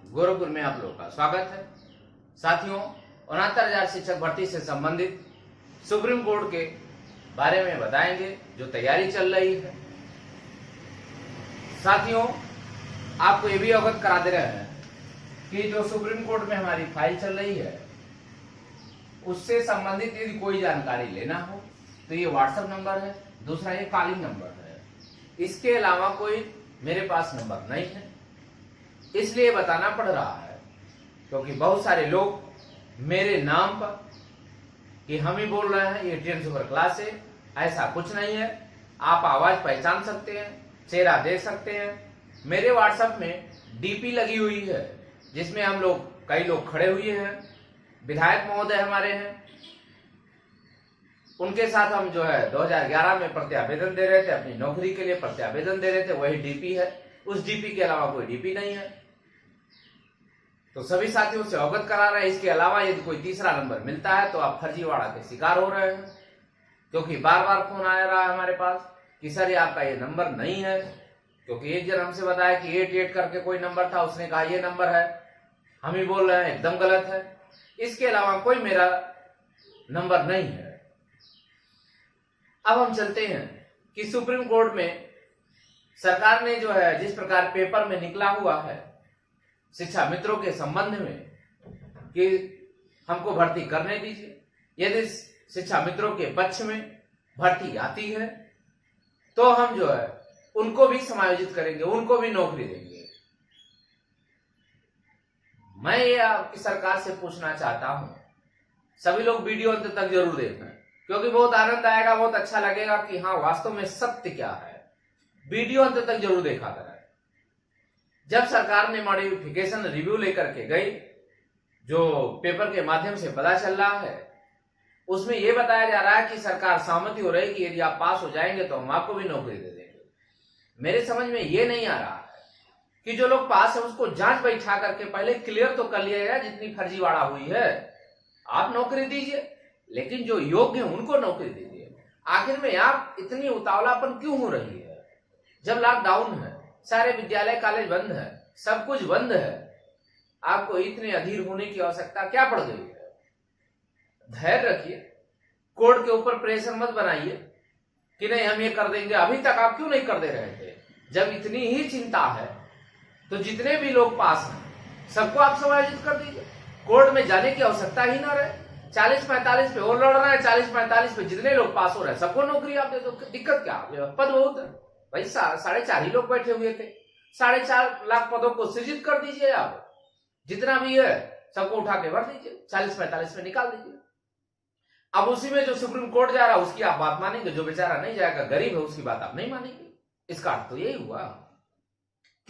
गोरखपुर में आप लोगों का स्वागत है। साथियों, 69,000 शिक्षक भर्ती से संबंधित सुप्रीम कोर्ट के बारे में बताएंगे जो तैयारी चल रही है। साथियों, आपको ये भी अवगत करा दे रहे हैं कि जो सुप्रीम कोर्ट में हमारी फाइल चल रही है उससे संबंधित यदि कोई जानकारी लेना हो तो ये व्हाट्सएप नंबर है, दूसरा ये कॉलिंग नंबर है। इसके अलावा कोई मेरे पास नंबर नहीं है, इसलिए बताना पड़ रहा है क्योंकि बहुत सारे लोग मेरे नाम पर कि हम ही बोल रहे हैं, ये 10 सुपर क्लास है। ऐसा कुछ नहीं है। आप आवाज पहचान सकते हैं, चेहरा देख सकते हैं। मेरे व्हाट्सएप में डीपी लगी हुई है जिसमें हम लोग कई लोग खड़े हुए हैं। विधायक महोदय हमारे हैं, उनके साथ हम जो है 2011 में प्रत्यावेदन दे रहे थे, अपनी नौकरी के लिए प्रत्यावेदन दे रहे थे, वही डीपी है। उस डीपी के अलावा कोई डीपी नहीं है। तो सभी साथियों से अवगत करा रहे हैं। इसके अलावा यदि कोई तीसरा नंबर मिलता है तो आप फर्जीवाड़ा के शिकार हो रहे हैं, क्योंकि बार बार फोन आ रहा है हमारे पास कि सर ये आपका ये नंबर नहीं है। क्योंकि एक जन हमसे बताया कि 88 करके कोई नंबर था, उसने कहा ये नंबर है। हम ही बोल रहे हैं एकदम गलत है। इसके अलावा कोई मेरा नंबर नहीं है। अब हम चलते हैं कि सुप्रीम कोर्ट में सरकार ने जो है जिस प्रकार पेपर में निकला हुआ है शिक्षा मित्रों के संबंध में कि हमको भर्ती करने दीजिए, यदि शिक्षा मित्रों के पक्ष में भर्ती आती है तो हम जो है उनको भी समायोजित करेंगे, उनको भी नौकरी देंगे। मैं ये आपकी सरकार से पूछना चाहता हूं, सभी लोग वीडियो अंत तक जरूर देखना क्योंकि बहुत आनंद आएगा, बहुत अच्छा लगेगा कि हाँ वास्तव में सत्य क्या है। वीडियो अंत तक जरूर देखा करें। जब सरकार ने मॉडिफिकेशन रिव्यू लेकर के गई, जो पेपर के माध्यम से पता चल रहा है, उसमें यह बताया जा रहा है कि सरकार सहमति हो रही है कि यदि आप पास हो जाएंगे तो हम आपको भी नौकरी दे देंगे। मेरे समझ में यह नहीं आ रहा है कि जो लोग पास है उसको जांच बैठा करके पहले क्लियर तो कर लिया जाए जितनी फर्जीवाड़ा हुई है। आप नौकरी दीजिए, लेकिन जो योग्य है उनको नौकरी दीजिए। आखिर में आप इतनी उतावलापन क्यों हो रही है? जब लॉकडाउन है, सारे विद्यालय कॉलेज बंद है, सब कुछ बंद है, आपको इतने अधीर होने की आवश्यकता क्या पड़ गई है? धैर्य रखिए, कोर्ट के ऊपर प्रेशर मत बनाइए कि नहीं हम ये कर देंगे। अभी तक आप क्यों नहीं कर दे रहे थे? जब इतनी ही चिंता है तो जितने भी लोग पास हैं सबको आप समायोजित कर दीजिए। कोर्ट में जाने की आवश्यकता ही ना रहे। 40-45 पे और लड़ रहे हैं, 40-45 पे जितने लोग पास हो रहे हैं सबको नौकरी आप दे दो। दिक्कत क्या? पद बहुत है भाई, 4.5 ही लोग बैठे हुए थे। 4.5 लाख पदों को सृजित कर दीजिए। आप जितना भी है सबको उठा के भर दीजिए, 40-45 में निकाल दीजिए। अब उसी में जो सुप्रीम कोर्ट जा रहा है उसकी आप बात मानेंगे, जो बेचारा नहीं जाएगा गरीब है उसकी बात आप नहीं मानेंगे। इसका अर्थ तो यही हुआ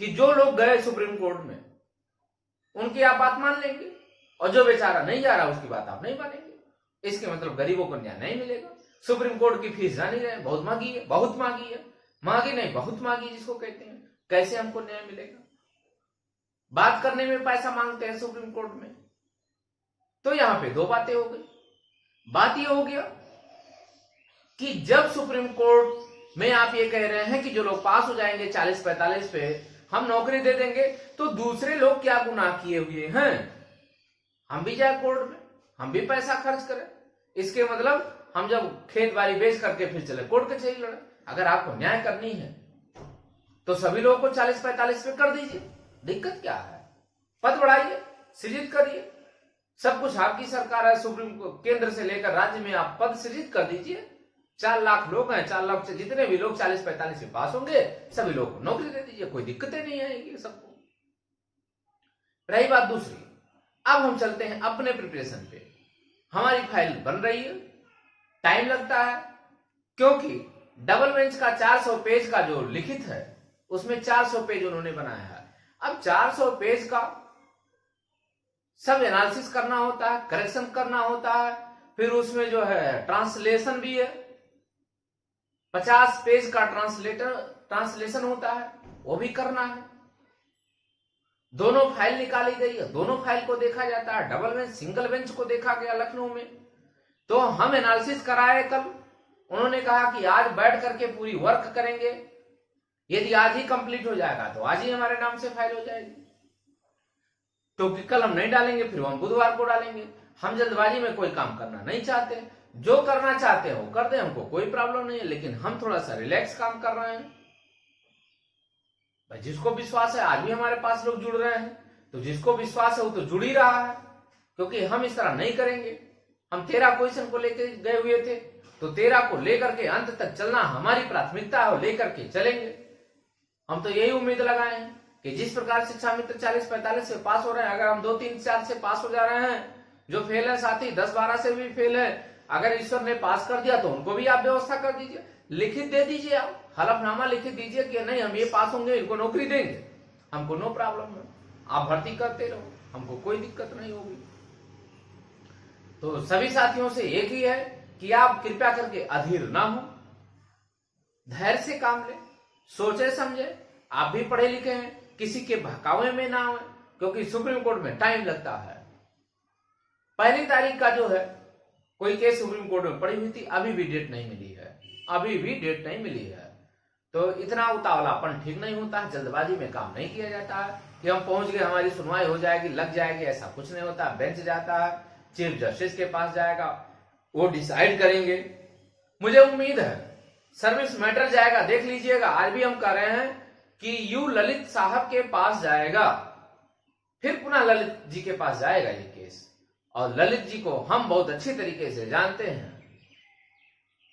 कि जो लोग गए सुप्रीम कोर्ट में उनकी आप बात मान लेंगे और जो बेचारा नहीं जा रहा उसकी बात आप नहीं मानेंगे। इसके मतलब गरीबों को न्याय नहीं मिलेगा। सुप्रीम कोर्ट की फीस जान ही रहे, बहुत महंगी है, बहुत महंगी है। महंगी नहीं, बहुत महंगी जिसको कहते हैं। कैसे हमको न्याय मिलेगा? बात करने में पैसा मांगते हैं सुप्रीम कोर्ट में। तो यहां पे दो बातें हो गई। बात यह हो गया कि जब सुप्रीम कोर्ट में आप ये कह रहे हैं कि जो लोग पास हो जाएंगे 40-45 पे हम नौकरी दे देंगे, तो दूसरे लोग क्या गुनाह किए हुए हैं? हम भी जाए कोर्ट में, हम भी पैसा खर्च करें। इसके मतलब हम जब खेत बाड़ी बेच करके फिर चले कोर्ट कचहरी लड़े। अगर आपको न्याय करनी है तो सभी लोगों को 40-45 पे कर दीजिए। दिक्कत क्या है? पद बढ़ाइए, सृजित करिए। सब कुछ आपकी सरकार है, सुप्रीम केंद्र से लेकर राज्य में आप पद सृजित कर दीजिए। 4 लाख लोग हैं, 4 लाख से जितने भी लोग 40-45 में पास होंगे सभी लोगों को नौकरी दे दीजिए। कोई दिक्कतें नहीं आएगी सबको। रही बात दूसरी, अब हम चलते हैं अपने प्रिपरेशन पे। हमारी फाइल बन रही है, टाइम लगता है क्योंकि डबल बेंच का 400 पेज का जो लिखित है उसमें 400 पेज उन्होंने बनाया है। अब 400 पेज का सब एनालिसिस करना होता है, करेक्शन करना होता है, फिर उसमें जो है ट्रांसलेशन भी है। 50 पेज का ट्रांसलेशन होता है, वो भी करना है। दोनों फाइल निकाली गई है, दोनों फाइल को देखा जाता है। डबल बेंच सिंगल बेंच को देखा गया लखनऊ में। तो हम एनालिसिस कराए कल। उन्होंने कहा कि आज बैठ करके पूरी वर्क करेंगे। यदि आज ही कंप्लीट हो जाएगा तो आज ही हमारे नाम से फाइल हो जाएगी। तो कि कल हम नहीं डालेंगे, फिर हम बुधवार को डालेंगे। हम जल्दबाजी में कोई काम करना नहीं चाहते, जो करना चाहते हैं वो कर दें, हमको कोई प्रॉब्लम नहीं है, लेकिन हम थोड़ा सा रिलैक्स काम कर रहे हैं। भाई जिसको विश्वास है, आज भी हमारे पास लोग जुड़ रहे हैं, तो जिसको विश्वास है वो तो जुड़ ही रहा है, क्योंकि हम इस तरह नहीं करेंगे। हम 13 क्वेश्चन को लेकर गए हुए थे, तो 13 को लेकर के अंत तक चलना हमारी प्राथमिकता है और लेकर के चलेंगे। हम तो यही उम्मीद लगाए हैं कि जिस प्रकार शिक्षा मित्र 40-45 से पास हो रहे हैं, अगर हम 2-3-4 से पास हो जा रहे हैं, जो फेल है साथी 10-12 से भी फेल है, अगर ईश्वर ने पास कर दिया तो उनको भी आप व्यवस्था कर दीजिए, लिखित दे दीजिए, आप हलफनामा लिखित दीजिए कि नहीं हम ये पास होंगे, इनको नौकरी देंगे, हमको नो प्रॉब्लम है, आप भर्ती करते रहो, हमको कोई दिक्कत नहीं होगी। तो सभी साथियों से एक ही है कि आप कृपया करके अधीर ना हो, धैर्य से काम ले, सोचे समझे, आप भी पढ़े लिखे हैं, किसी के बहकावे में ना आए, क्योंकि सुप्रीम कोर्ट में टाइम लगता है। 1 तारीख का जो है कोई केस सुप्रीम कोर्ट में पड़ी हुई थी, अभी भी डेट नहीं मिली है, अभी भी डेट नहीं मिली है। तो इतना उतावलापन ठीक नहीं होता है, जल्दबाजी में काम नहीं किया जाता है कि हम पहुंच गए, हमारी सुनवाई हो जाएगी, लग जाएगी, ऐसा कुछ नहीं होता। बेंच जाता है, चीफ जस्टिस के पास जाएगा, वो डिसाइड करेंगे। मुझे उम्मीद है सर्विस मैटर जाएगा, देख लीजिएगा, आज भी हम कह रहे हैं कि यू ललित साहब के पास जाएगा, फिर पुनः ललित जी के पास जाएगा ये केस, और ललित जी को हम बहुत अच्छी तरीके से जानते हैं।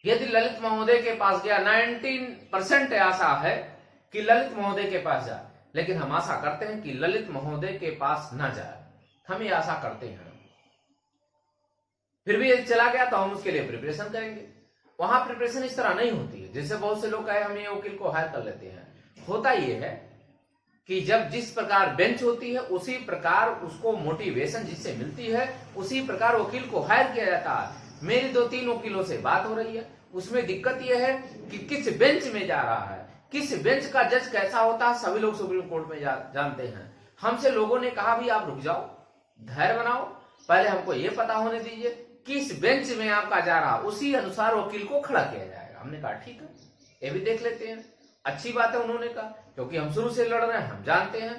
यदि ललित महोदय के पास गया, 19% आशा है कि ललित महोदय के पास जाए, लेकिन हम आशा करते हैं कि ललित महोदय के पास ना जाए, हम ये आशा करते हैं। फिर भी यदि चला गया तो हम उसके लिए प्रिपरेशन करेंगे। वहां प्रिपरेशन इस तरह नहीं होती है जैसे बहुत से लोग कहे हम ये वकील को हायर कर लेते हैं। होता ये है कि जब जिस प्रकार बेंच होती है उसी प्रकार उसको मोटिवेशन जिससे मिलती है उसी प्रकार वकील को हायर किया जाता है। मेरी 2-3 वकीलों से बात हो रही है, उसमें दिक्कत यह है कि किस बेंच में जा रहा है, किस बेंच का जज कैसा होता है, सभी लोग सुप्रीम कोर्ट में जानते हैं। हमसे लोगों ने कहा भी आप रुक जाओ, धैर्य बनाओ, पहले हमको ये पता होने दीजिए किस बेंच में आपका जा रहा, उसी अनुसार वकील को खड़ा किया जाएगा। हमने कहा ठीक है, ये भी देख लेते हैं। अच्छी बात है उन्होंने कहा, क्योंकि हम शुरू से लड़ रहे हैं, हम जानते हैं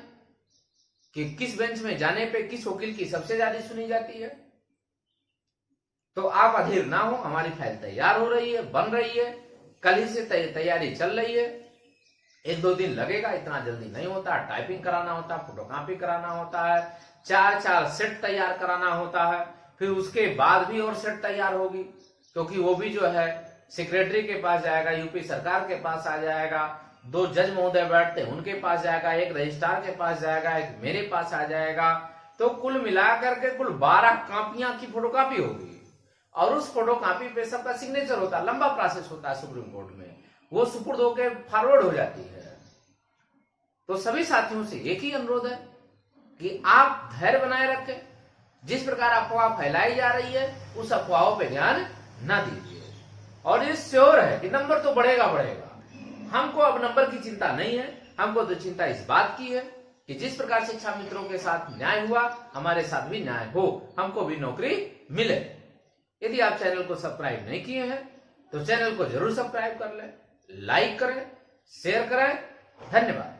कि किस बेंच में जाने पे किस वकील की सबसे ज्यादा सुनी जाती है। तो आप अधीर ना हो, हमारी फाइल तैयार हो रही है, बन रही है, कल ही से तैयारी चल रही है। 1-2 दिन लगेगा, इतना जल्दी नहीं होता। टाइपिंग कराना होता है, फोटोकॉपी कराना होता है, 4 सेट तैयार कराना होता है, फिर उसके बाद भी और सेट तैयार होगी, क्योंकि वो भी जो है सेक्रेटरी के पास जाएगा, यूपी सरकार के पास आ जाएगा, 2 जज महोदय बैठते हैं उनके पास जाएगा, 1 रजिस्ट्रार के पास जाएगा, 1 मेरे पास आ जाएगा। तो कुल मिलाकर के कुल 12 कॉपियां की फोटोकॉपी होगी, और उस फोटोकॉपी पे सबका सिग्नेचर होता है। लंबा प्रोसेस होता है सुप्रीम कोर्ट में, वो सुपुर्द होकर फॉरवर्ड हो जाती है। तो सभी साथियों से एक ही अनुरोध है कि आप धैर्य बनाए रखें। जिस प्रकार अफवाह फैलाई जा रही है उस अफवाहों पे ध्यान ना दीजिए, और ये श्योर है कि नंबर तो बढ़ेगा। हमको अब नंबर की चिंता नहीं है, हमको तो चिंता इस बात की है कि जिस प्रकार शिक्षा मित्रों के साथ न्याय हुआ, हमारे साथ भी न्याय हो, हमको भी नौकरी मिले। यदि आप चैनल को सब्सक्राइब नहीं किए हैं तो चैनल को जरूर सब्सक्राइब कर लें, लाइक करें, शेयर करें। धन्यवाद।